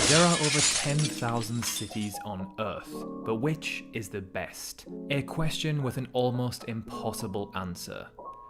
There are over 10,000 cities on Earth, but which is the best? A question with an almost impossible answer.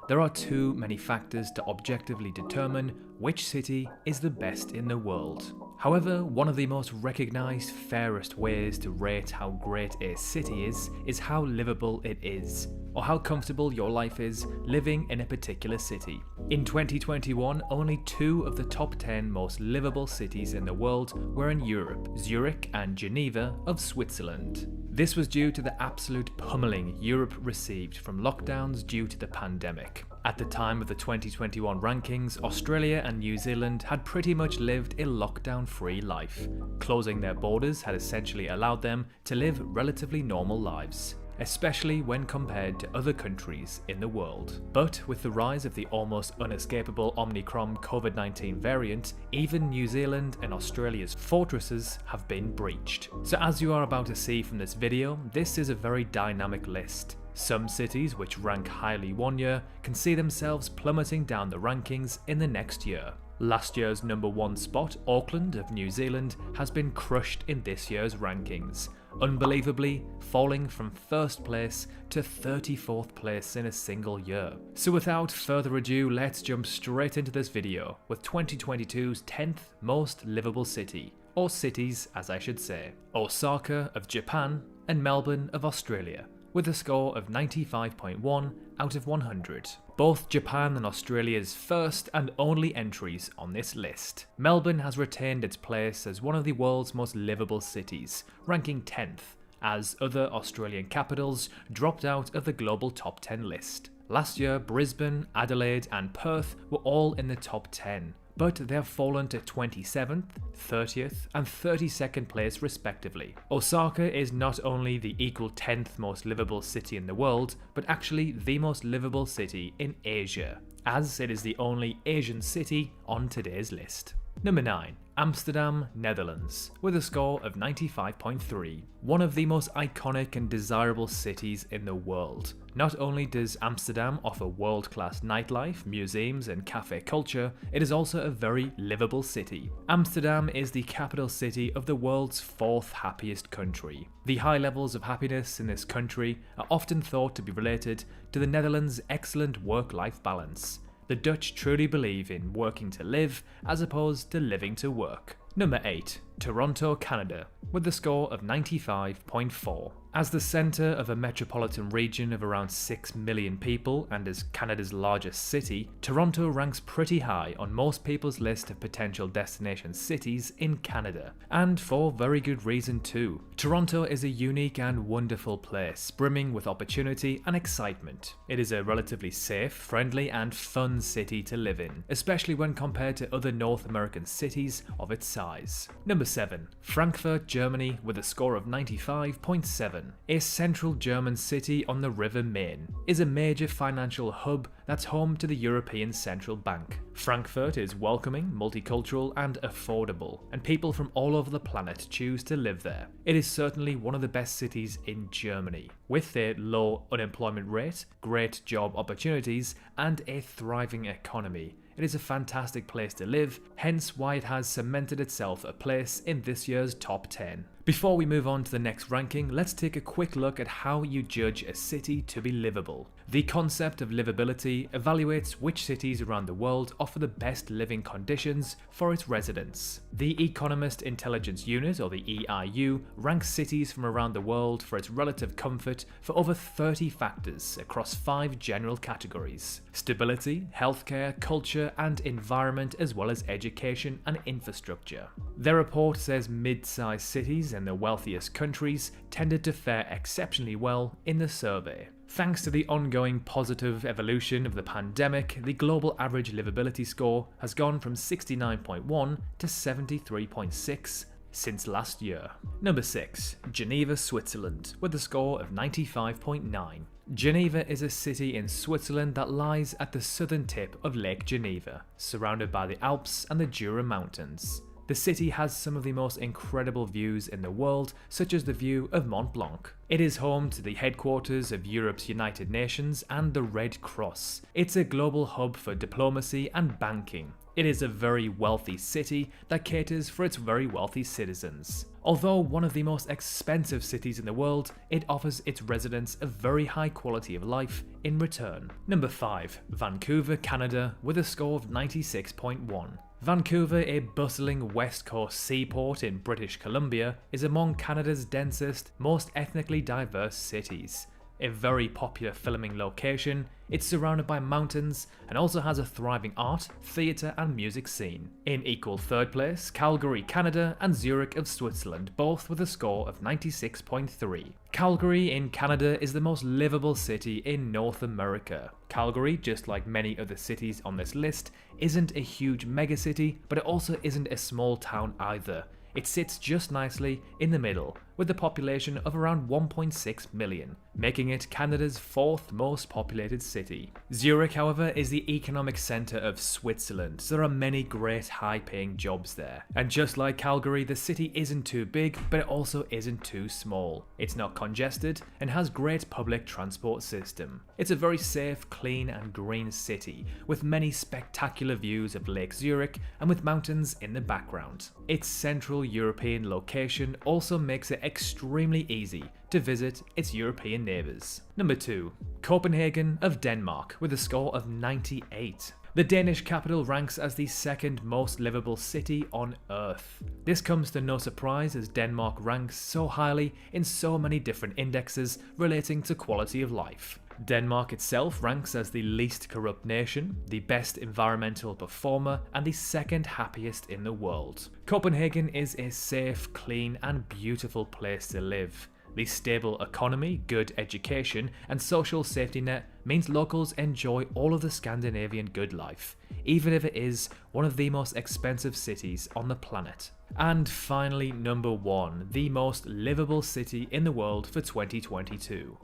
There are too many factors to objectively determine which city is the best in the world. However, one of the most recognised, fairest ways to rate how great a city is how livable it is, or how comfortable your life is living in a particular city. In 2021, only 2 of the top 10 most livable cities in the world were in Europe, Zurich and Geneva of Switzerland. This was due to the absolute pummeling Europe received from lockdowns due to the pandemic. At the time of the 2021 rankings, Australia and New Zealand had pretty much lived a lockdown-free life. Closing their borders had essentially allowed them to live relatively normal lives, especially when compared to other countries in the world. But with the rise of the almost unescapable Omicron COVID-19 variant, even New Zealand and Australia's fortresses have been breached. So as you are about to see from this video, this is a very dynamic list. Some cities which rank highly one year can see themselves plummeting down the rankings in the next year. Last year's number 1 spot, Auckland of New Zealand, has been crushed in this year's rankings, unbelievably falling from 1st place to 34th place in a single year. So without further ado, let's jump straight into this video with 2022's 10th most livable city, or cities as I should say, Osaka of Japan and Melbourne of Australia, with a score of 95.1 out of 100. Both Japan and Australia's first and only entries on this list. Melbourne has retained its place as one of the world's most livable cities, ranking 10th, as other Australian capitals dropped out of the global top 10 list. Last year, Brisbane, Adelaide and Perth were all in the top 10, but they have fallen to 27th, 30th and 32nd place respectively. Osaka is not only the equal 10th most livable city in the world, but actually the most livable city in Asia, as it is the only Asian city on today's list. Number 9. Amsterdam, Netherlands, with a score of 95.3. One of the most iconic and desirable cities in the world. Not only does Amsterdam offer world-class nightlife, museums and cafe culture, it is also a very livable city. Amsterdam is the capital city of the world's 4th happiest country. The high levels of happiness in this country are often thought to be related to the Netherlands' excellent work-life balance. The Dutch truly believe in working to live as opposed to living to work. Number 8. Toronto, Canada, with a score of 95.4. As the centre of a metropolitan region of around 6 million people and as Canada's largest city, Toronto ranks pretty high on most people's list of potential destination cities in Canada, and for very good reason too. Toronto is a unique and wonderful place, brimming with opportunity and excitement. It is a relatively safe, friendly and fun city to live in, especially when compared to other North American cities of its size. Number 7. Frankfurt, Germany, with a score of 95.7. A central German city on the River Main, is a major financial hub that's home to the European Central Bank. Frankfurt is welcoming, multicultural and affordable, and people from all over the planet choose to live there. It is certainly one of the best cities in Germany, with a low unemployment rate, great job opportunities and a thriving economy. It is a fantastic place to live, hence why it has cemented itself a place in this year's top 10. Before we move on to the next ranking, let's take a quick look at how you judge a city to be livable. The concept of livability evaluates which cities around the world offer the best living conditions for its residents. The Economist Intelligence Unit, or the EIU, ranks cities from around the world for its relative comfort for over 30 factors across 5 general categories: stability, healthcare, culture and environment, as well as education and infrastructure. Their report says mid-sized cities in the wealthiest countries tended to fare exceptionally well in the survey. Thanks to the ongoing positive evolution of the pandemic, the global average livability score has gone from 69.1 to 73.6 since last year. Number 6. Geneva, Switzerland, with a score of 95.9. Geneva is a city in Switzerland that lies at the southern tip of Lake Geneva, surrounded by the Alps and the Jura Mountains. The city has some of the most incredible views in the world, such as the view of Mont Blanc. It is home to the headquarters of Europe's United Nations and the Red Cross. It's a global hub for diplomacy and banking. It is a very wealthy city that caters for its very wealthy citizens. Although one of the most expensive cities in the world, it offers its residents a very high quality of life in return. Number 5. Vancouver, Canada, with a score of 96.1. Vancouver, a bustling west coast seaport in British Columbia, is among Canada's densest, most ethnically diverse cities. A very popular filming location, it's surrounded by mountains and also has a thriving art, theatre and music scene. In equal third place, Calgary, Canada and Zurich of Switzerland, both with a score of 96.3. Calgary in Canada is the most livable city in North America. Calgary, just like many other cities on this list, isn't a huge megacity, but it also isn't a small town either. It sits just nicely in the middle, with a population of around 1.6 million, making it Canada's 4th most populated city. Zurich, however, is the economic centre of Switzerland, so there are many great high-paying jobs there. And just like Calgary, the city isn't too big, but it also isn't too small. It's not congested and has great public transport system. It's a very safe, clean and green city, with many spectacular views of Lake Zurich and with mountains in the background. Its central European location also makes it extremely easy to visit its European neighbours. Number 2. Copenhagen of Denmark, with a score of 98. The Danish capital ranks as the 2nd most livable city on Earth. This comes to no surprise as Denmark ranks so highly in so many different indexes relating to quality of life. Denmark itself ranks as the least corrupt nation, the best environmental performer, and the 2nd happiest in the world. Copenhagen is a safe, clean, and beautiful place to live. The stable economy, good education, and social safety net means locals enjoy all of the Scandinavian good life, even if it is one of the most expensive cities on the planet. And finally, number 1, the most livable city in the world for 2022.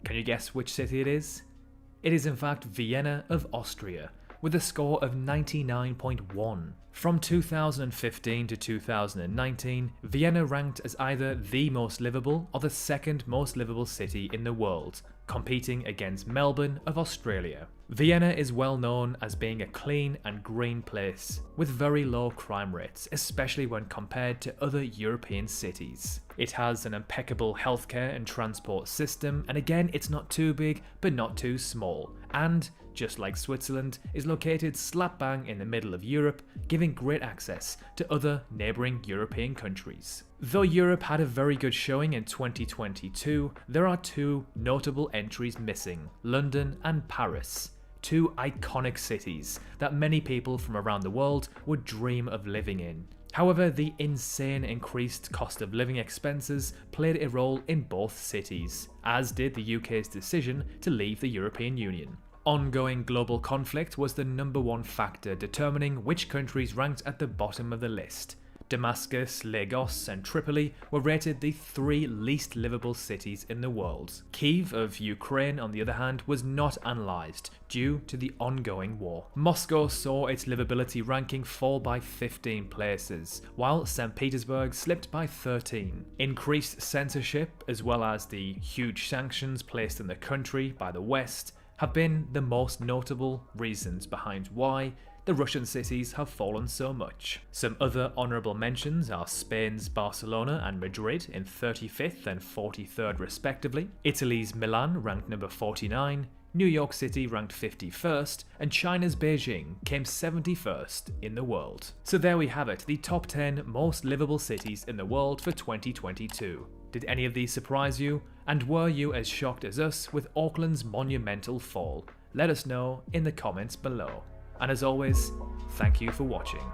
Can you guess which city it is? It is in fact Vienna of Austria, with a score of 99.1. From 2015 to 2019, Vienna ranked as either the most livable or the 2nd most livable city in the world, competing against Melbourne of Australia. Vienna is well known as being a clean and green place, with very low crime rates, especially when compared to other European cities. It has an impeccable healthcare and transport system, and again, it's not too big, but not too small, and just like Switzerland, is located slap bang in the middle of Europe, giving great access to other neighbouring European countries. Though Europe had a very good showing in 2022, there are 2 notable entries missing: London and Paris. 2 iconic cities that many people from around the world would dream of living in. However, the insane increased cost of living expenses played a role in both cities, as did the UK's decision to leave the European Union. Ongoing global conflict was the number 1 factor determining which countries ranked at the bottom of the list. Damascus, Lagos and Tripoli were rated the 3 least livable cities in the world. Kyiv of Ukraine, on the other hand, was not analysed due to the ongoing war. Moscow saw its livability ranking fall by 15 places, while St. Petersburg slipped by 13. Increased censorship, as well as the huge sanctions placed on the country by the West, have been the most notable reasons behind why the Russian cities have fallen so much. Some other honourable mentions are Spain's Barcelona and Madrid in 35th and 43rd respectively, Italy's Milan ranked number 49, New York City ranked 51st, and China's Beijing came 71st in the world. So there we have it, the top 10 most livable cities in the world for 2022. Did any of these surprise you? And were you as shocked as us with Auckland's monumental fall? Let us know in the comments below. And as always, thank you for watching.